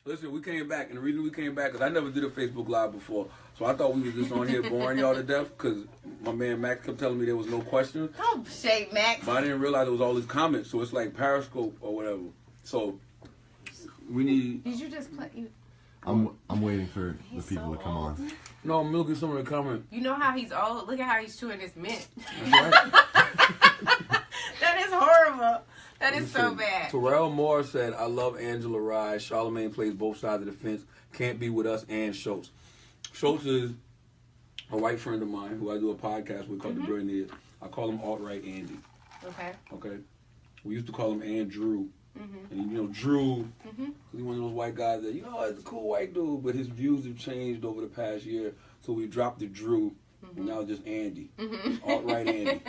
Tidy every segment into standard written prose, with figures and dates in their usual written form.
Listen, we came back, and the reason we came back is I never did a Facebook Live before, so I thought we was just on here boring y'all to death because my man Max kept telling me there was no questions. Don't shade Max. But I didn't realize there was all these comments, so it's like Periscope or whatever. So we need. Did you just play? I'm waiting for the people to come on. No, I'm looking at some of the comments. You know how he's old? Look at how he's chewing his mint. That's right. That is horrible. That is so bad. Terrell Moore said, I love Angela Rye. Charlemagne plays both sides of the fence. Can't be with us and Schultz. Schultz is a white friend of mine who I do a podcast with called The Billionaires. I call him alt-right Andy. Okay. We used to call him Andrew. And you know, Drew, he's one of those white guys that, you know, he's a cool white dude, but his views have changed over the past year. So we dropped the Drew, and now it's just Andy. Alt-right Andy.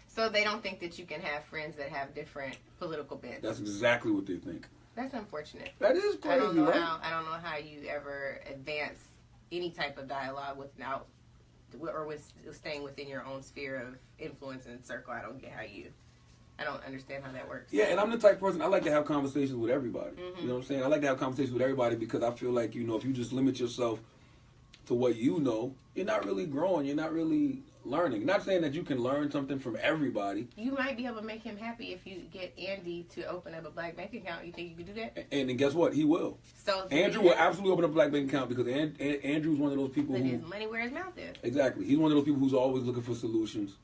So they don't think that you can have friends that have different political bents. That's exactly what they think. That's unfortunate. That is crazy, I don't know right? how you ever advance any type of dialogue without, or with staying within your own sphere of influence and circle. I don't get how you. I don't understand how that works. Yeah, and I'm the type of person, I like to have conversations with everybody. You know what I'm saying? I like to have conversations with everybody because I feel like, you know, if you just limit yourself to what you know, you're not really growing. You're not really learning. Not saying that you can learn something from everybody. You might be able to make him happy if you get Andy to open up a black bank account. You think you could do that? And guess what? He will. So Andrew will absolutely open up a black bank account because Andrew's one of those people who... his money where his mouth is. Exactly. He's one of those people who's always looking for solutions.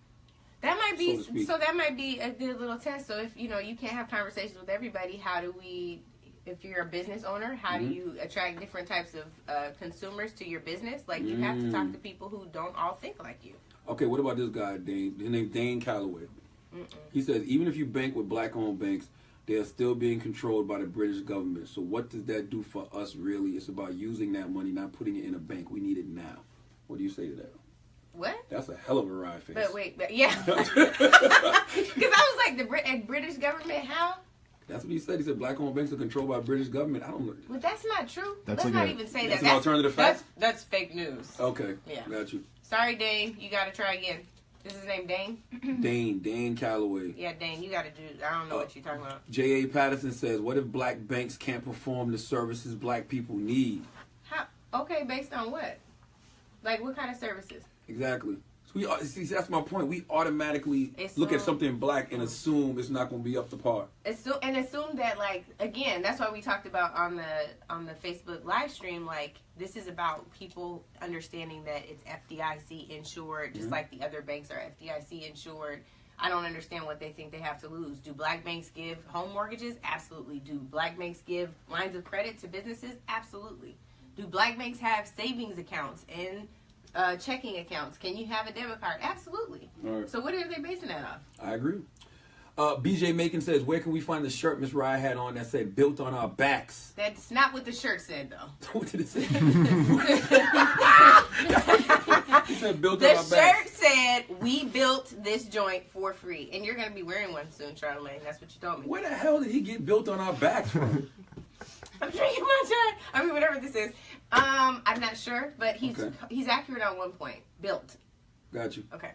That might be so. That might be a good little test. So if you can't have conversations with everybody, how do we? If you're a business owner, how do you attract different types of consumers to your business? Like you have to talk to people who don't all think like you. Okay, what about this guy, Dane? His name's Dane Calloway. He says even if you bank with black-owned banks, they are still being controlled by the British government. So what does that do for us? Really, it's about using that money, not putting it in a bank. We need it now. What do you say to that? What? That's a hell of a ride face. But yeah. Because I was like, the British government, how? That's what he said. He said black-owned banks are controlled by British government. I don't know. But that's not true. Let's not even say that. That's an alternative fact? That's fake news. Okay. Yeah. Got you. Sorry, Dane. You got to try again. Is his name Dane? Dane Calloway. Yeah, Dane. You got to do... I don't know what you're talking about. J.A. Patterson says, what if black banks can't perform the services black people need? How? Okay, based on what? Like, what kind of services? Exactly. So see, that's my point. We automatically look at something black and assume it's not going to be up to par. Assume that, like, again, that's why we talked about on the Facebook live stream, like, this is about people understanding that it's FDIC insured, just like the other banks are FDIC insured. I don't understand what they think they have to lose. Do black banks give home mortgages? Absolutely. Do black banks give lines of credit to businesses? Absolutely. Do black banks have savings accounts and checking accounts? Can you have a debit card? Absolutely. Right. So what are they basing that off? I agree. BJ Macon says, where can we find the shirt Miss Rye had on that said built on our backs? That's not what the shirt said, though. What did it say? He said built on our backs. The shirt said, we built this joint for free. And you're going to be wearing one soon, Charlemagne. That's what you told me. Where the hell did he get built on our backs from? I'm drinking my chai. I mean, whatever this is. I'm not sure, but he's accurate on one point. Built. Got you. Okay.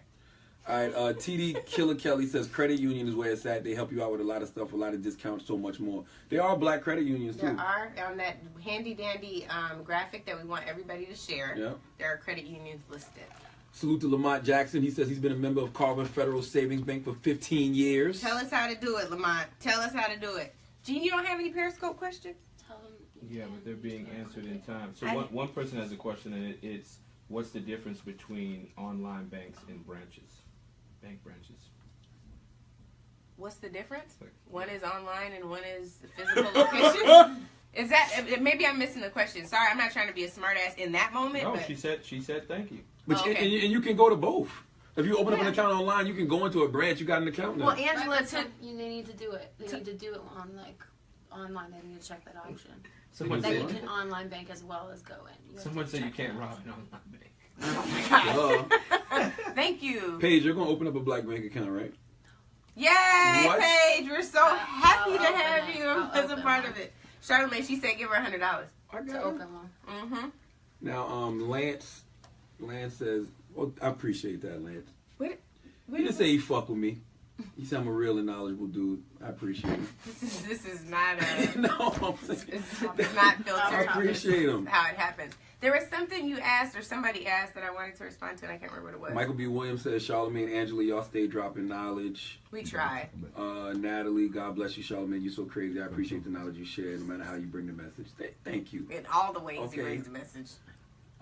All right. TD Killer Kelly says credit union is where it's at. They help you out with a lot of stuff, a lot of discounts, so much more. There are black credit unions too. There are on that handy dandy graphic that we want everybody to share. Yep. There are credit unions listed. Salute to Lamont Jackson. He says he's been a member of Carbon Federal Savings Bank for 15 years. Tell us how to do it, Lamont. Tell us how to do it. Gene, you don't have any Periscope questions? Yeah, but they're being answered in time. So one person has a question, and it's what's the difference between online banks and branches, bank branches? What's the difference? One is online and one is physical location. Is that maybe I'm missing the question? Sorry, I'm not trying to be a smartass in that moment. No, but... she said thank you. But and you can go to both. If you open up an account online, you can go into a branch. You got an account now. Well, Angela, you need to do it. They need to do it on online. They need to check that option. Someone then you can online bank as well as go in. Someone said you can't rob an online bank. Oh my God. Thank you. Paige, you're going to open up a black bank account, right? Yay, what? Paige. We're so happy to have you as a part of it. Charlemagne, she said give her $100. I got to open one. Mm-hmm. Now, Lance says, well, I appreciate that, Lance. What he didn't say he fuck with me. You said I'm a real and knowledgeable dude. I appreciate it. This is not a. No, I'm saying. It's not filtered. I appreciate him. How it happens. There was something you asked or somebody asked that I wanted to respond to, and I can't remember what it was. Michael B. Williams says, Charlemagne, Angela, y'all stay dropping knowledge. We try. Natalie, God bless you, Charlemagne. You're so crazy. I appreciate the knowledge you share, no matter how you bring the message. Thank you. In all the ways Okay. you raise the message.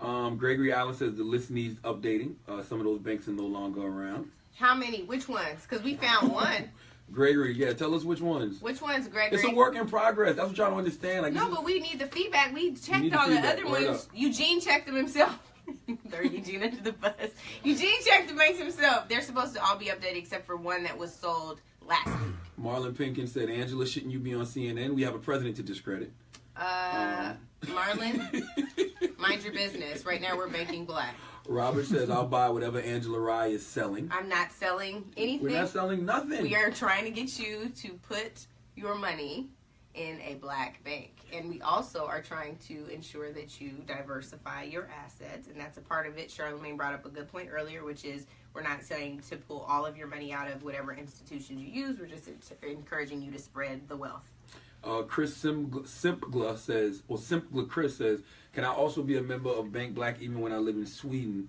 Gregory Allen says the list needs updating. Some of those banks are no longer around. How many? Which ones? Because we found one. Gregory, yeah, tell us which ones. Which ones, Gregory? It's a work in progress. That's what y'all don't understand. Like, No, but we need the feedback. We checked need the all the feedback. other Word ones. up. Eugene checked them himself. Throw Eugene under the bus. Eugene checked the banks himself. They're supposed to all be updated except for one that was sold last week. Marlon Pinkin said, Angela, shouldn't you be on CNN? We have a president to discredit. Marlon, mind your business. Right now we're banking black. Robert says, I'll buy whatever Angela Rye is selling. I'm not selling anything. We're not selling nothing. We are trying to get you to put your money in a black bank. And we also are trying to ensure that you diversify your assets. And that's a part of it. Charlemagne brought up a good point earlier, which is we're not saying to pull all of your money out of whatever institutions you use. We're just encouraging you to spread the wealth. Chris Simpgla says, Chris says, can I also be a member of Bank Black even when I live in Sweden?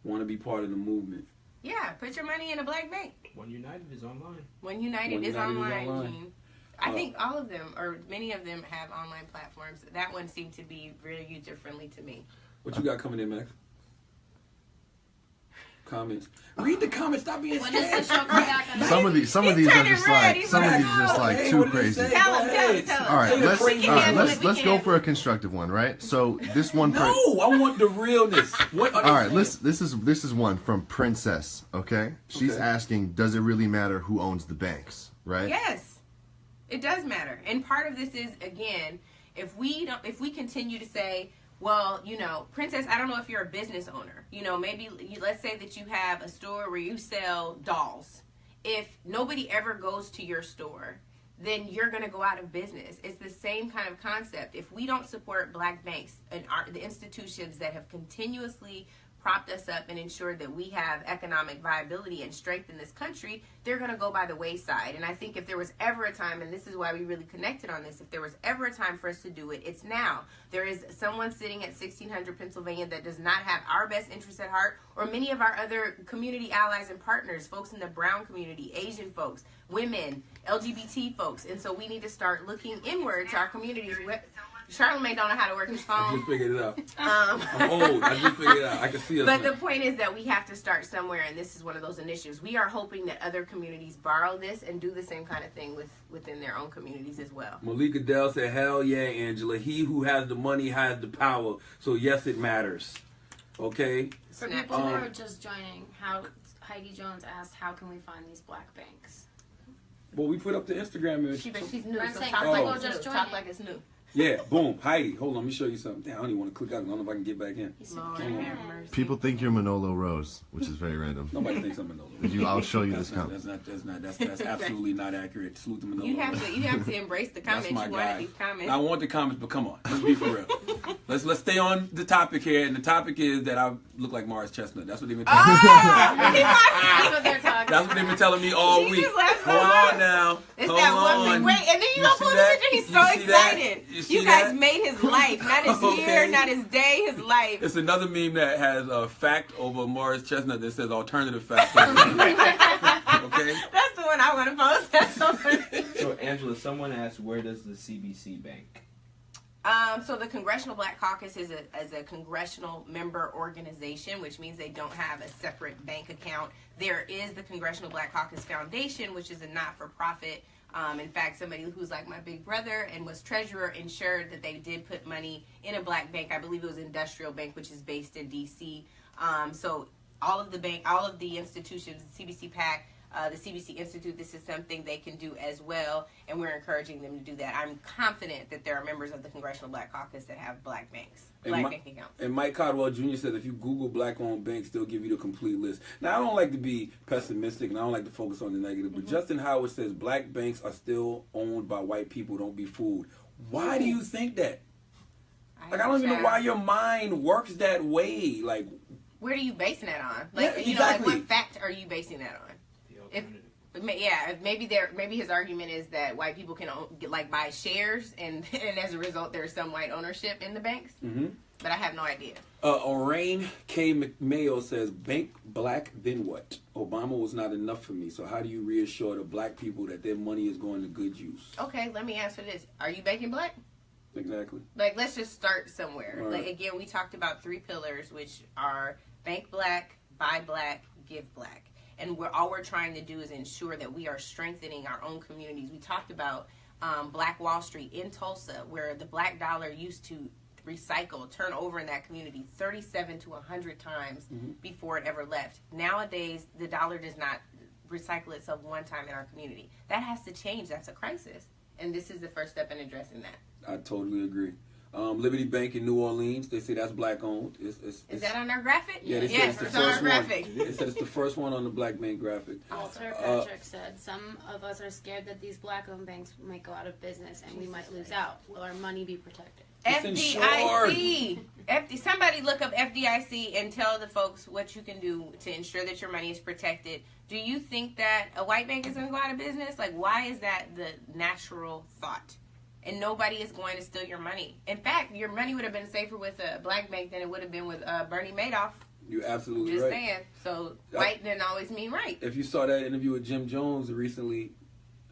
Want to be part of the movement? Yeah, put your money in a black bank. One United is online. One United is United is online. online. Gene. I think all of them, or many of them, have online platforms. That one seemed to be really user-friendly to me. What you got coming in, Max? Comments. Read the comments. Stop being When does the scared. show come back on Some of these are He's just turning red. like He's some of like, these are just oh, like hey, too what did he crazy. say? Tell him, Go tell him, ahead. tell him. All right, Say the let's crazy let's shit. go for a constructive one, right? So this one. No, I want the realness. What are All right, they saying? this is one from Princess. Okay, she's Okay. asking, does it really matter who owns the banks, right? Yes, it does matter. And part of this is, again, if we continue to say, well, you know, Princess, I don't know if you're a business owner. You know, maybe let's say that you have a store where you sell dolls. If nobody ever goes to your store, then you're going to go out of business. It's the same kind of concept. If we don't support black banks and the institutions that have continuously propped us up and ensured that we have economic viability and strength in this country, they're going to go by the wayside. And I think if there was ever a time, and this is why we really connected on this, if there was ever a time for us to do it, it's now. There is someone sitting at 1600 Pennsylvania that does not have our best interests at heart, or many of our other community allies and partners, folks in the brown community, Asian folks, women, LGBT folks. And so we need to start looking inward to our communities. Charlemagne don't know how to work his I phone. just figured it out. I'm old. I just figured it out. I can see us But now. the point is that we have to start somewhere, and this is one of those initiatives. We are hoping that other communities borrow this and do the same kind of thing within their own communities as well. Malika Dell said, hell yeah, Angela. He who has the money has the power. So yes, it matters. Okay? For Snap. people who are just joining, how Heidi Jones asked, how can we find these black banks? Well, we put up the Instagram image. But she's new, I'm so saying talk for like people it's just new. joining. Talk like it's new. Yeah, boom. Heidi, hold on. Let me show you something. Damn, I don't even want to click out. I don't know if I can get back in. Lord Come on. have mercy. People think you're Manolo Rose, which is very random. Nobody thinks I'm Manolo. I'll show you That's this not, comment. that's absolutely not accurate. Salute to Manolo. You have to embrace the That's comments. my You wanted guy. these comments. I want the comments, but come on, let's be for real. Let's stay on the topic here, and the topic is that I look like Morris Chestnut. That's what they've been telling me. That's what they're talking That's what they've been telling me all She week. just laughed so Hold hard. on now. It's Hold that on. one. Wait, and then you You go see pull the that? picture. He's You so see that? excited. You see You guys that? made his life, not his Okay. year, not his day, his life. It's another meme that has a fact over Morris Chestnut that says alternative fact. Okay? That's the one I want to post. That's so funny. So, Angela, someone asked, where does the CBC bank? So the Congressional Black Caucus is a congressional member organization, which means they don't have a separate bank account. There is the Congressional Black Caucus Foundation, which is a not-for-profit. In fact, somebody who's like my big brother and was treasurer ensured that they did put money in a black bank. I believe it was Industrial Bank, which is based in D.C. So all of the institutions, CBC PAC, the CBC Institute, this is something they can do as well, and we're encouraging them to do that. I'm confident that there are members of the Congressional Black Caucus that have black banks, bank accounts. And Mike Caldwell Jr. says if you Google black-owned banks, they'll give you the complete list. Now, I don't like to be pessimistic, and I don't like to focus on the negative, but Justin Howard says black banks are still owned by white people. Don't be fooled. Why do you think that? Like, I don't even know why your mind works that way. Like, Where are you basing that on? Yeah, Like, you know, like exactly. what fact are you basing that on? The alternative. But maybe his argument is that white people can buy shares, and as a result, there's some white ownership in the banks. Mm-hmm. But I have no idea. Orain K. McMayo says, "Bank black, then what? Obama was not enough for me. So how do you reassure the black people that their money is going to good use?" Okay, let me answer this. Are you banking black? Exactly. Let's just start somewhere. Right. Again, we talked about 3 pillars, which are bank black, buy black, give black. And all we're trying to do is ensure that we are strengthening our own communities. We talked about Black Wall Street in Tulsa, where the black dollar used to turn over in that community 37 to 100 times before it ever left. Nowadays, the dollar does not recycle itself one time in our community. That has to change. That's a crisis. And this is the first step in addressing that. I totally agree. Liberty Bank in New Orleans, they say that's black owned. Is that on our graphic? Yeah, they said it's the on first our graphic. one. They said it's the first one on the black bank graphic. Walter Patrick said, some of us are scared that these black-owned banks might go out of business and we might lose out. Will our money be protected? FDIC. Somebody look up FDIC and tell the folks what you can do to ensure that your money is protected. Do you think that a white bank is going to go out of business? Why is that the natural thought? And nobody is going to steal your money. In fact, your money would have been safer with a black bank than it would have been with Bernie Madoff. You're absolutely Just right. saying. So white didn't always mean right. If you saw that interview with Jim Jones recently,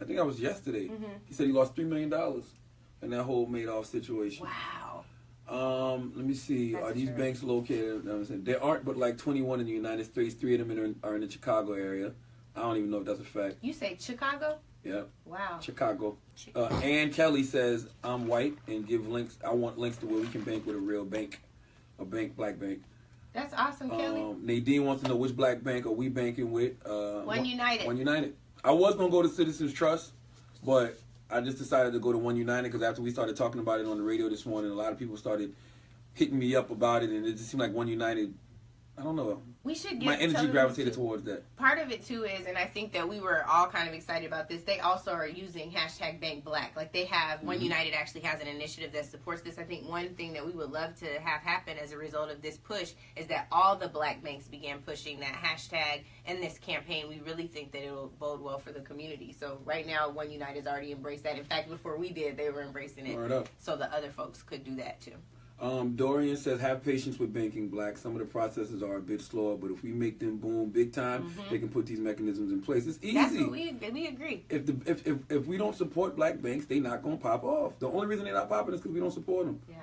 I think that was yesterday. He said he lost $3 million in that whole Madoff situation. Wow. Let me see. That's Are these true. banks located? There aren't but 21 in the United States. 3 of them are in the Chicago area. I don't even know if that's a fact. You say Chicago? Yeah. Wow. Chicago. Ann Kelly says, "I'm white and give links. I want links to where we can bank with a real bank, black bank." That's awesome, Kelly. Nadine wants to know which black bank are we banking with? One United. One United. I was gonna go to Citizens Trust, but I just decided to go to One United because after we started talking about it on the radio this morning, a lot of people started hitting me up about it, and it just seemed like One United. I don't know. We should get My energy gravitated towards that. Part of it too is, and I think that we were all kind of excited about this, they also are using #BankBlack. They have, One United actually has an initiative that supports this. I think one thing that we would love to have happen as a result of this push is that all the black banks began pushing that hashtag and this campaign. We really think that it will bode well for the community. So right now, One United's already embraced that. In fact, before we did, they were embracing it. Word up. So the other folks could do that too. Dorian says, "Have patience with banking black. Some of the processes are a bit slower, but if we make them boom big time, they can put these mechanisms in place. It's easy. That's what we agree. If we don't support black banks, they're not gonna pop off. The only reason they're not popping is because we don't support them. Yeah.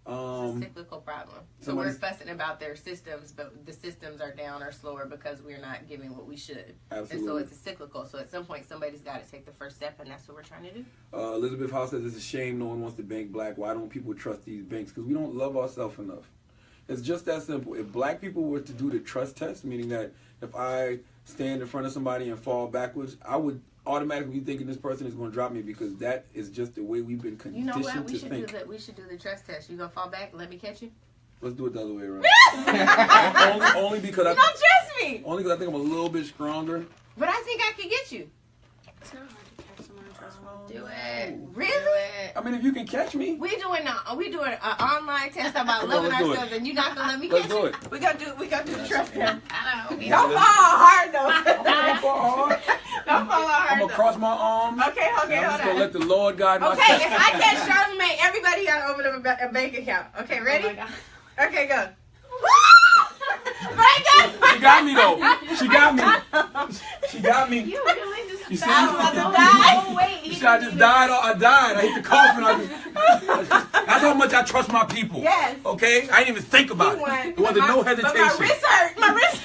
It's a cyclical problem. So we're fussing about their systems, but the systems are down or slower because we're not giving what we should. Absolutely. And so it's a cyclical. So at some point, somebody's got to take the first step, and that's what we're trying to do. Elizabeth House says, "It's a shame no one wants to bank black. Why don't people trust these banks? Because we don't love ourselves enough." It's just that simple. If black people were to do the trust test, meaning that if I stand in front of somebody and fall backwards, I would automatically be thinking this person is going to drop me because that is just the way we've been conditioned You know what? to think. We should do the trust test. You gonna fall back? Let me catch you. Let's do it the other way around. only because You don't trust me. Only because I think I'm a little bit stronger. But I think I could get you. It's not hard to catch someone trustful. Do it. Really? I mean, if you can catch me. We doing an online test about loving let's do it. ourselves, and you're not gonna let me Let's catch do you. it. We gonna do the trust test. I don't know. Don't fall hard though. Don't fall hard. Don't fall hard. I'm going to cross my arms. Okay, I'm just hold going to on. let the Lord guide my Okay, steps. if I catch Charlemagne, everybody got to open up a bank account. Okay, ready? Oh my God. Okay, go. But I She got me, though. She got me. She got me. You really just You see? I'm about to die. Oh, wait. You see, I just died. I died. I hit the coffin. That's how much I trust my people. Yes. Okay? I didn't even think about it. There wasn't no hesitation. But my wrist hurt. My wrist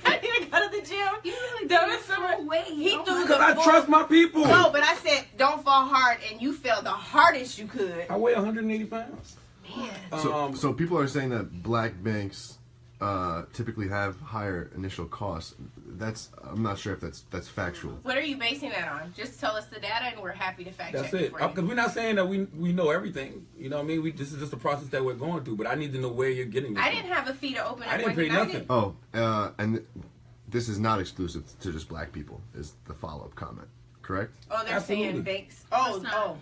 I need to go to the gym. You really There did was so some way. He Oh threw my the Because I full- trust my people. No, but I said don't fall hard, and you fell the hardest you could. I weigh 180 pounds. Man. So people are saying that black banks typically have higher initial costs. I'm not sure if that's factual. What are you basing that on? Just tell us the data, and we're happy to fact That's check it. for you. Because we're not saying that we know everything. You know what I mean? This is just a process that we're going through. But I need to know where you're getting this I from. didn't have a fee to open up I didn't One pay United. nothing. And this is not exclusive to just black people, is the follow-up comment, correct? Oh, they're Absolutely. saying banks. That's not-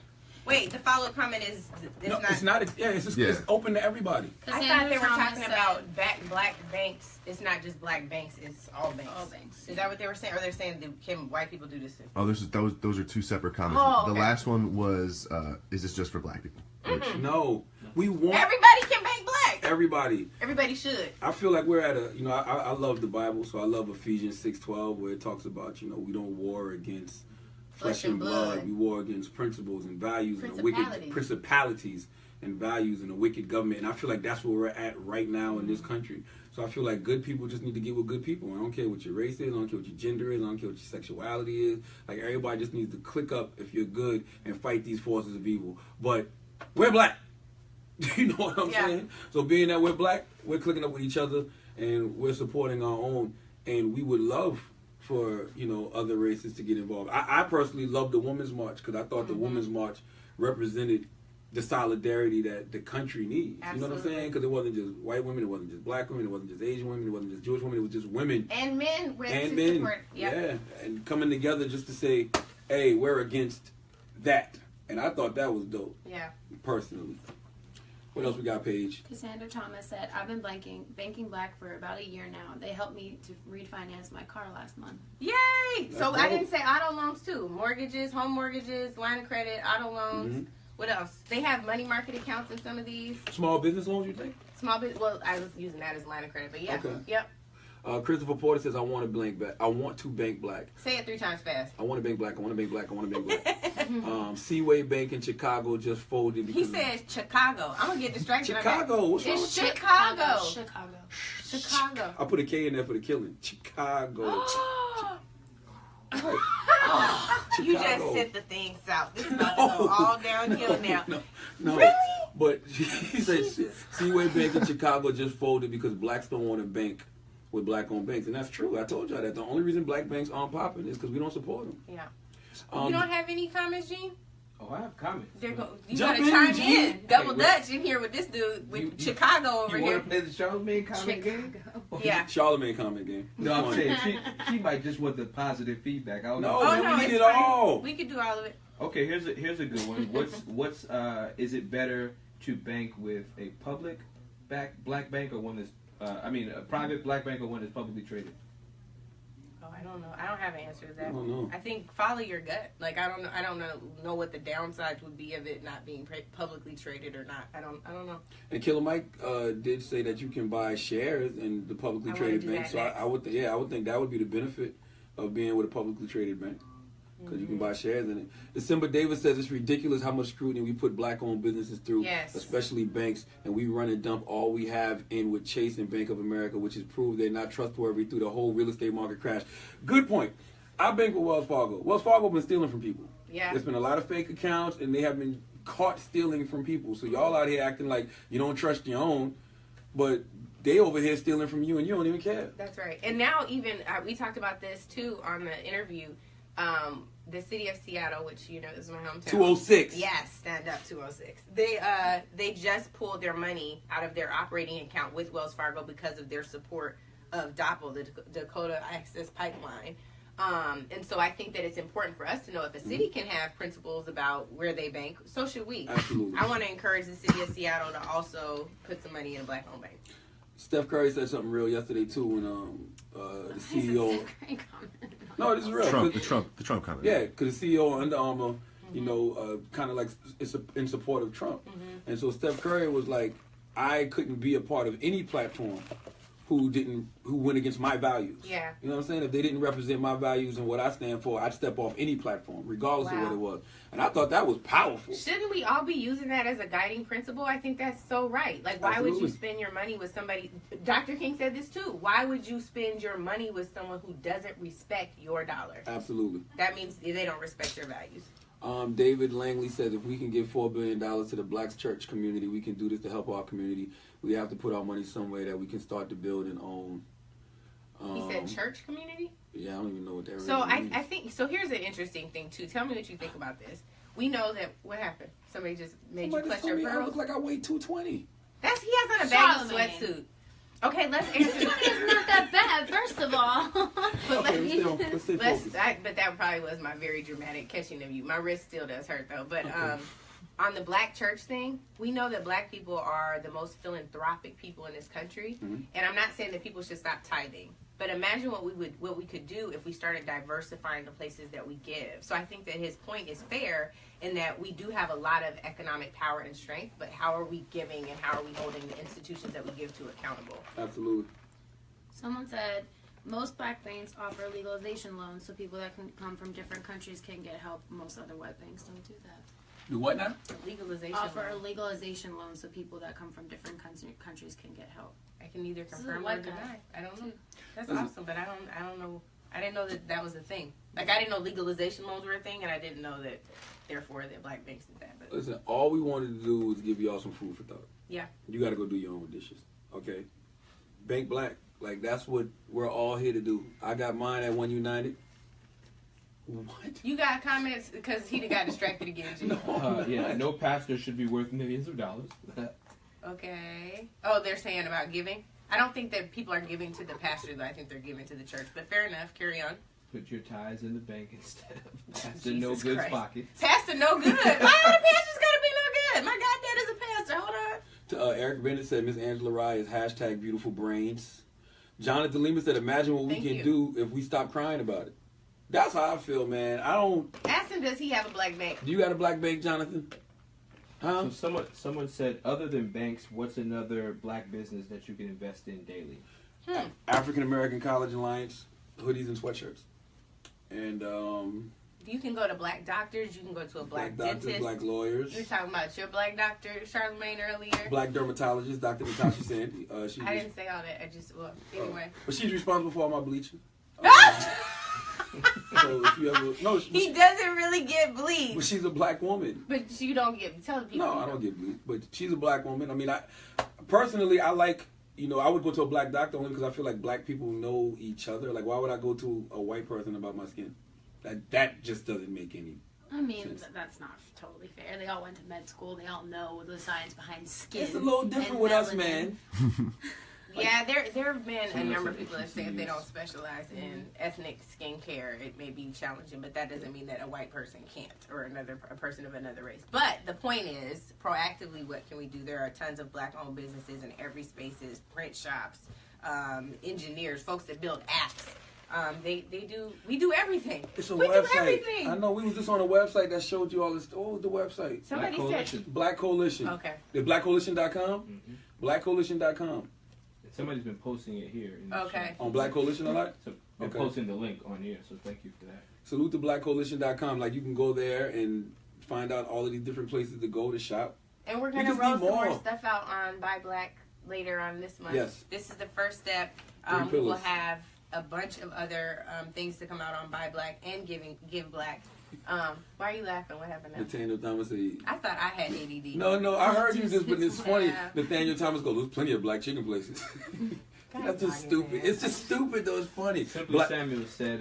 Wait, the follow-up comment is No, it's not. It's open to everybody. I thought they were talking about black banks. It's not just black banks. It's all banks. All banks. Is that what they were saying? Or they're saying can white people do this too? Oh, those are two separate comments. Oh, okay. The last one was, is this just for black people? Mm-hmm. No, we want everybody can bank black. Everybody should. I feel like we're at I love the Bible, so I love Ephesians 6:12, where it talks about, we don't war against flesh and blood. We war against principles and values and wicked principalities and values and a wicked government. And I feel like that's where we're at right now in this country. So I feel like good people just need to get with good people. I don't care what your race is. I don't care what your gender is. I don't care what your sexuality is. Like, everybody just needs to click up if you're good and fight these forces of evil. But we're black. You know what I'm saying? So being that we're black, we're clicking up with each other and we're supporting our own. And we would love for, other races to get involved. I personally love the Women's March because I thought the Women's March represented the solidarity that the country needs. Absolutely. You know what I'm saying? Because it wasn't just white women, it wasn't just black women, it wasn't just Asian women, it wasn't just Jewish women, it was just women. And men. Support. Yeah. And coming together just to say, hey, we're against that. And I thought that was dope. Yeah. Personally. What else we got, Paige? Cassandra Thomas said, I've been banking black for about a year now. They helped me to refinance my car last month. Yay! So I didn't say auto loans too. Mortgages, home mortgages, line of credit, auto loans. Mm-hmm. What else? They have money market accounts in some of these. Small business loans, you think? Small business. Well, I was using that as line of credit, but yeah. Okay. Yep. Christopher Porter says, I want to bank black. Say it 3 times fast. I want to bank black. I want to bank black. I want to bank black. Seaway Bank in Chicago just folded. He said Chicago. I'm going to get distracted. Chicago. What's wrong with Chicago. Chicago. I put a K in there for the killing. Chicago. You just sent the thing south. This is about to go all downhill now. No. Really? But he said Seaway Bank in Chicago just folded because blacks don't want to bank with black-owned banks. And that's true. I told y'all that. The only reason black banks aren't popping is because we don't support them. Yeah. You don't have any comments, Gene? Oh, I have comments. You got to chime in. Double Dutch in here with this dude, with Chicago over here. You want to play the Charlemagne comment game? Yeah. Charlemagne comment game. No, I'm saying she might just want the positive feedback. I don't know. We need it all. We could do all of it. Okay, here's a good one. What's is it better to bank with a public black bank or one that's a private black bank or one that's publicly traded? Oh, I don't know. I don't have an answer to that. I don't know. I think follow your gut. Like, I don't know what the downsides would be of it not being publicly traded or not. I don't know. And Killer Mike did say that you can buy shares in the publicly traded bank. So I would think that would be the benefit of being with a publicly traded bank. Because you can buy shares in it. December Davis says it's ridiculous how much scrutiny we put black-owned businesses through, especially banks, and we run and dump all we have in with Chase and Bank of America, which has proved they're not trustworthy through the whole real estate market crash. Good point. I bank with Wells Fargo. Wells Fargo been stealing from people. Yeah. There's been a lot of fake accounts, and they have been caught stealing from people. So y'all out here acting like you don't trust your own, but they over here stealing from you, and you don't even care. That's right. And now even, we talked about this, too, on the interview. The city of Seattle, which is my hometown. 206. Yes, stand up 206. They just pulled their money out of their operating account with Wells Fargo because of their support of DAPL, the Dakota Access Pipeline. And so I think that it's important for us to know if a city can have principles about where they bank, so should we. Absolutely. I want to encourage the city of Seattle to also put some money in a black-owned bank. Steph Curry said something real yesterday too when the CEO. No, this is real. The Trump comment. Yeah, because the CEO of Under Armour, kind of like it's in support of Trump, and so Steph Curry was like, I couldn't be a part of any platform who went against my values. Yeah. You know what I'm saying? If they didn't represent my values and what I stand for, I'd step off any platform, regardless of what it was. And I thought that was powerful. Shouldn't we all be using that as a guiding principle? I think that's so right. Like, why would you spend your money with somebody? Dr. King said this too. Why would you spend your money with someone who doesn't respect your dollar? Absolutely. That means they don't respect your values. David Langley says if we can give $4 billion to the Black church community, we can do this to help our community. We have to put our money somewhere that we can start to build and own. He said church community? Yeah, I don't even know what that really means. I think, so here's an interesting thing too. Tell me what you think about this. We know that, what happened? Somebody just made you clutch your pearls? I look like I weigh 220. He has on a baggy sweatsuit. Okay, let's answer. It's not that bad, first of all. But let's stay focused. but that probably was my very dramatic catching of you. My wrist still does hurt though. But on the black church thing, we know that black people are the most philanthropic people in this country. Mm-hmm. And I'm not saying that people should stop tithing. But imagine what we could do if we started diversifying the places that we give. So I think that his point is fair in that we do have a lot of economic power and strength, but how are we giving and how are we holding the institutions that we give to accountable? Absolutely. Someone said most black banks offer legalization loans so people that can come from different countries can get help. Most other white banks don't do that. Do what now? Legalization. Offer a loan. legalization loan so people that come from different countries can get help. I can either This is confirm a or white guy. deny. I don't know. That's This is- awesome, but I don't know. I didn't know that was a thing. Like, I didn't know legalization loans were a thing, and I didn't know that, therefore, that black banks did that. But Listen, all we wanted to do was give y'all some food for thought. Yeah. You got to go do your own dishes, okay? Bank black, like that's what we're all here to do. I got mine at One United. What? You got comments because he got distracted again. G. Yeah, no pastor should be worth millions of dollars. Okay. Oh, they're saying about giving? I don't think that people are giving to the pastor, though. I think they're giving to the church. But fair enough. Carry on. Put your tithes in the bank instead of pastor Jesus no goods Christ. pocket. Pastor no good. Why are the pastors got to be no good? My goddad is a pastor. Hold on. Eric Bennett said Miss Angela Rye is hashtag beautiful brains. Jonathan Lima said, imagine what we Thank can you. do if we stop crying about it. That's how I feel, man. I don't... Ask him, does he have a black bank? Do you got a black bank, Jonathan? Huh? So someone said, other than banks, what's another black business that you can invest in daily? African American College Alliance, hoodies and sweatshirts. And You can go to black doctors. You can go to a black doctors, dentist. black lawyers. You were talking about your black doctor, Charlemagne, earlier. Black dermatologist, Dr. Natasha Sandy. I didn't say all that. I just, well, anyway. But she's responsible for all my bleaching. So if you ever... No, He doesn't really get bleed. but she's a black woman. But you don't get, tell the people. No, I don't get bleed. But she's a black woman. I mean, personally, I like... I would go to a black doctor only because I feel like black people know each other. Like, why would I go to a white person about my skin? That just doesn't make any... I mean, sense. that's not totally fair. They all went to med school. They all know the science behind skin. It's a little different and with us, melanin. man. Yeah, there have been a Someone number of said people that say if they HBCUs. don't specialize in ethnic skincare, it may be challenging, but that doesn't mean that a white person can't or a person of another race. But the point is, proactively, what can we do? There are tons of black-owned businesses in every spaces, print shops, engineers, folks that build apps. We do everything. It's a we website. do everything. I know. We was just on a website that showed you all this. Oh, the website. Somebody Black said, Coalition. Black Coalition. okay. The blackcoalition.com? Mm-hmm. Blackcoalition.com. And somebody's been posting it here. In the Okay. show. On Black Coalition a lot? So they're Okay. posting the link on here, so thank you for that. Salute to blackcoalition.com. Like, you can go there and find out all of these different places to go to shop. And we're We going to just roll need some more more. stuff out on Buy Black later on this month. Yes. This is the first step. Three We will pillars. have a bunch of other things to come out on Buy Black and Give Black. Why are you laughing? What happened now? Nathaniel Thomas said, I thought I had ADD. No, I heard you just, but it's funny. Yeah. Nathaniel Thomas goes, there's plenty of black chicken places. God, That's just Brian, stupid. man. It's just stupid, though. It's funny. Simply Black- Samuel said,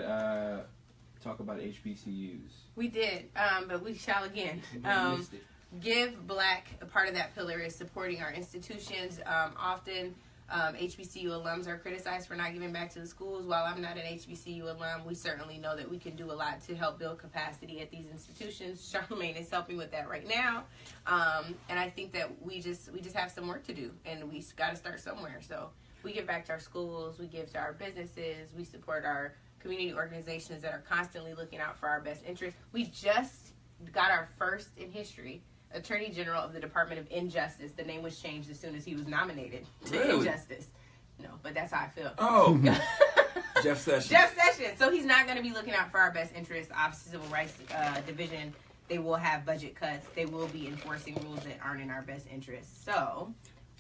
talk about HBCUs. We did, but we shall again. You missed it. Give Black, a part of that pillar is supporting our institutions. Often HBCU alums are criticized for not giving back to the schools. While I'm not an HBCU alum, we certainly know that we can do a lot to help build capacity at these institutions. Charlemagne is helping with that right now. And I think that we just have some work to do, and we got to start somewhere. So we give back to our schools, we give to our businesses, we support our community organizations that are constantly looking out for our best interests. We just got our first in history Attorney General of the Department of Injustice. The name was changed as soon as he was nominated to Really? Injustice. No, but that's how I feel. Oh, Jeff Sessions. Jeff Sessions. So he's not going to be looking out for our best interests. Office of Civil Rights Division, they will have budget cuts. They will be enforcing rules that aren't in our best interests. So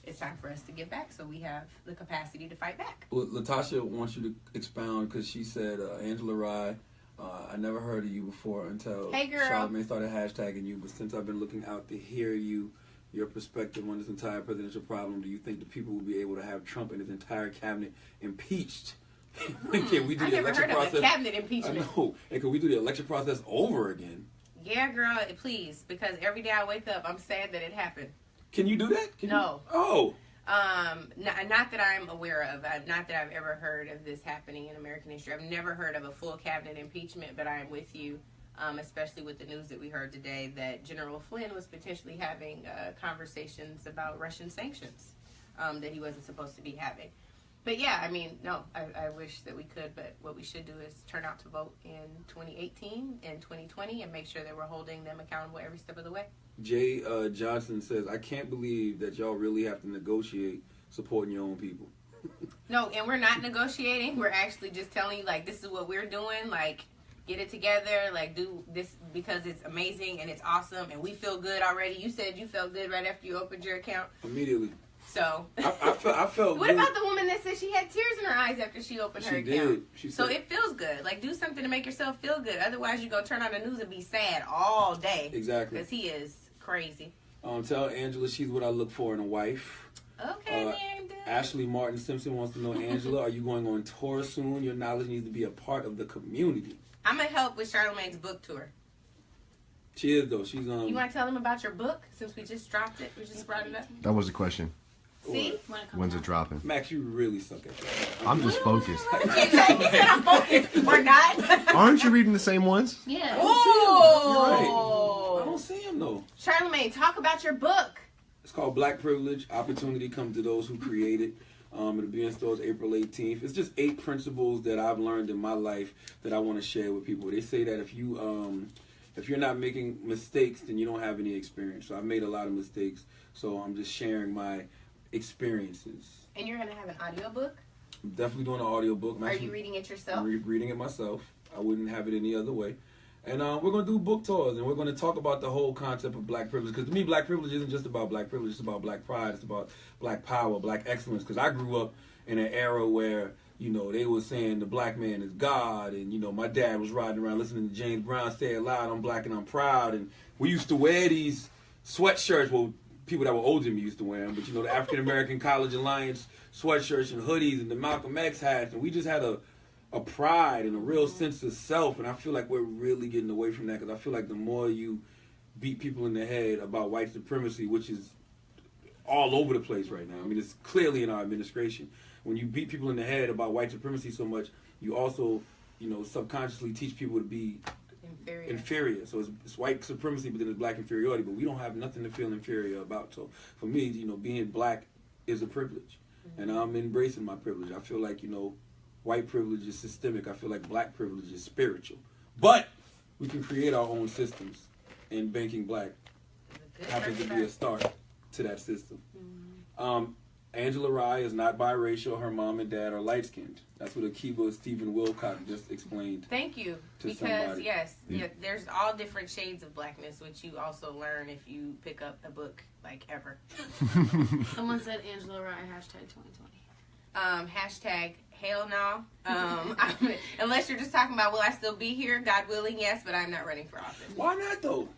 it's time for us to give back so we have the capacity to fight back. Well, Latasha wants you to expound because she said, Angela Rye, I never heard of you before until Hey, girl. Charlemagne started hashtagging you. But since I've been looking out to hear your perspective on this entire presidential problem, do you think the people will be able to have Trump and his entire cabinet impeached? Can we do I the never election heard of process? a cabinet I impeachment. know. And can we do the election process over again? Yeah, girl, please. Because every day I wake up, I'm sad that it happened. Can you do that? Can No. You? Oh. Not that I'm aware of. Not that I've ever heard of this happening in American history. I've never heard of a full cabinet impeachment, but I am with you. especially with the news that we heard today that General Flynn was potentially having conversations about Russian sanctions that he wasn't supposed to be having. But yeah, I mean, no, I wish that we could, but what we should do is turn out to vote in 2018 and 2020 and make sure that we're holding them accountable every step of the way. Jay Johnson says, I can't believe that y'all really have to negotiate supporting your own people. No, and we're not negotiating. We're actually just telling you, like, this is what we're doing. Like, get it together. Like, do this because it's amazing and it's awesome and we feel good already. You said you felt good right after you opened your account. Immediately. So I felt what good. about the woman that said she had tears in her eyes after she opened her account? Did. She so said, it feels good. Like, do something to make yourself feel good. Otherwise, you go turn on the news and be sad all day. Exactly. Because he is crazy. Tell Angela she's what I look for in a wife. Okay, man. Ashley Martin Simpson wants to know, Angela, are you going on tour soon? Your knowledge needs to be a part of the community. I'm going to help with Charlemagne's book tour. She is, though. She's You want to tell them about your book since we just dropped it? We just brought it up. That was the question. See? When's it dropping? Max, you really suck at that. I'm just focused. He said I'm focused. Or not. Aren't you reading the same ones? Yeah. Oh. I don't see him, though. Charlemagne, talk about your book. It's called Black Privilege. Opportunity comes to those who create it. It'll be in stores April 18th. It's just 8 principles that I've learned in my life that I want to share with people. They say that if you're not making mistakes, then you don't have any experience. So I've made a lot of mistakes. So I'm just sharing my experiences. And you're going to have an audiobook? I'm definitely doing an audiobook. Are you reading it yourself? I'm reading it myself. I wouldn't have it any other way. And we're going to do book tours, and we're going to talk about the whole concept of black privilege. Because to me, black privilege isn't just about black privilege. It's about black pride. It's about black power, black excellence. Because I grew up in an era where, you know, they were saying the black man is God. And, you know, my dad was riding around listening to James Brown say it loud, I'm black and I'm proud. And we used to wear these sweatshirts. Well, people that were older than me used to wear them. But, you know, the African American College Alliance sweatshirts and hoodies and the Malcolm X hats. And we just had a pride and a real sense of self, and I feel like we're really getting away from that because I feel like the more you beat people in the head about white supremacy, which is all over the place right now. I mean, it's clearly in our administration. When you beat people in the head about white supremacy so much, you also, you know, subconsciously teach people to be inferior. So it's white supremacy, but then it's black inferiority. But we don't have nothing to feel inferior about. So for me, you know, being black is a privilege, and I'm embracing my privilege. I feel like, you know, white privilege is systemic. I feel like black privilege is spiritual. But we can create our own systems, and Banking Black happens to be a start to that system. Angela Rye is not biracial. Her mom and dad are light-skinned. That's what Akiba Stephen Wilcox just explained. Thank you. Because, somebody. yes, yeah, there's all different shades of blackness, which you also learn if you pick up a book, like, ever. Someone said Angela Rye, hashtag 2020. Hashtag hell no. Unless you're just talking about, will I still be here? God willing, yes, but I'm not running for office. Why not, though?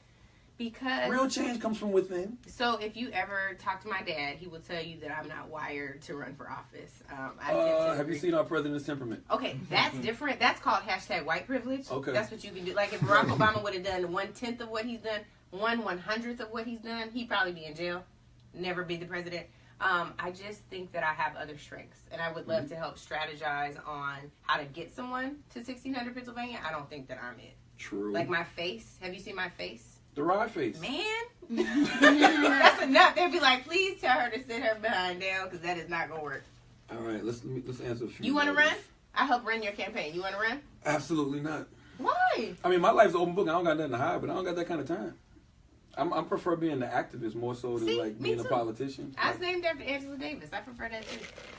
Because real change comes from within. So if you ever talk to my dad, he will tell you that I'm not wired to run for office. Have you seen our president's temperament? Okay, that's different. That's called hashtag white privilege. Okay. That's what you can do. Like if Barack Obama would have done 1/10 of what he's done, 1/100th of what he's done, he'd probably be in jail, never be the president. I just think that I have other strengths, and I would love to help strategize on how to get someone to 1600 Pennsylvania. I don't think that I'm it. True. Like my face. Have you seen my face? The Rye face. Man. That's enough. They'd be like, please tell her to sit her behind down because that is not going to work. All right, let's answer a few. You want to run? I help run your campaign. You want to run? Absolutely not. Why? I mean, my life's an open book. I don't got nothing to hide, but I don't got that kind of time. I prefer being the activist more so than like being a politician. I was named after Angela Davis. I prefer that too.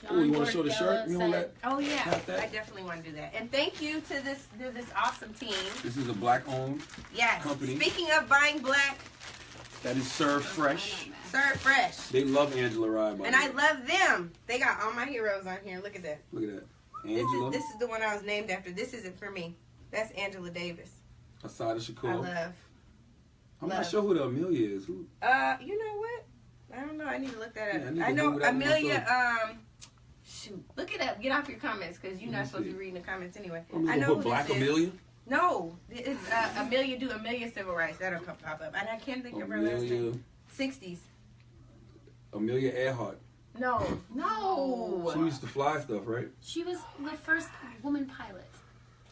Oh, you want to show the shirt? You know that? Oh yeah, I definitely want to do that. And thank you to this awesome team. This is a black-owned company. Speaking of buying black, that is Serve Fresh. Serve Fresh. They love Angela Rye. And I love them. They got all my heroes on here. Look at that. Look at that. Angela. This is the one I was named after. This isn't for me. That's Angela Davis. Asada Shakur. I love. I'm not sure who the Amelia is. Who? You know what? I don't know. I need to look that up. Yeah, I know Amelia. Shoot, look it up. Get off your comments because you're not supposed to be reading the comments anyway. I know who Black Amelia. No, it's Amelia. Do Amelia Civil Rights. That'll pop up. And I can't think of her last name. 60s. Amelia Earhart. No. She used to fly stuff, right? She was the first woman pilot.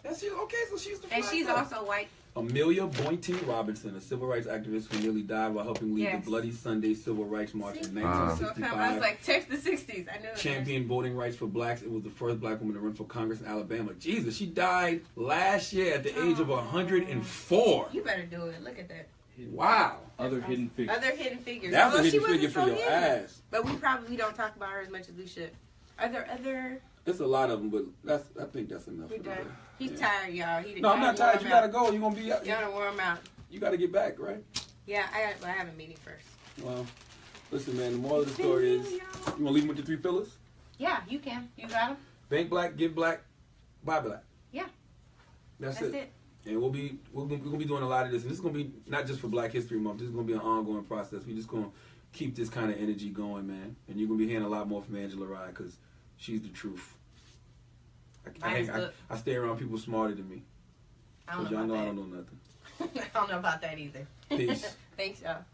That's you. Okay, so she used to fly And she's stuff. also white. Amelia Boynton Robinson, a civil rights activist who nearly died while helping lead Yes. the Bloody Sunday Civil Rights March in So 1965. I was like, text the 60s. I knew it. Championed voting rights for blacks. It was the first black woman to run for Congress in Alabama. Jesus, she died last year at the age of 104. You better do it. Look at that. Wow. Other hidden figures. Other hidden figures. That's Although a she hidden figure wasn't for so your hidden. ass. But we probably don't talk about her as much as we should. Are there other... It's a lot of them, but I think that's enough. We for done. today. He's Yeah. tired, y'all. He No, I'm not tired. You gotta go. You're gonna be. You gotta warm out. You gotta get back, right? Yeah, I have a meeting first. Well, listen, man. The moral of the story is, you wanna leave them with the 3 pillars? Yeah, you can. You got them? Bank black, give black, buy black. Yeah. That's That's it. it. And we're gonna be doing a lot of this, and this is gonna be not just for Black History Month. This is gonna be an ongoing process. We're just gonna keep this kind of energy going, man. And you're gonna be hearing a lot more from Angela Rye because she's the truth. I stay around people smarter than me. I don't Because y'all know know I about don't know nothing. that. I don't know about that either. Peace. Thanks, y'all.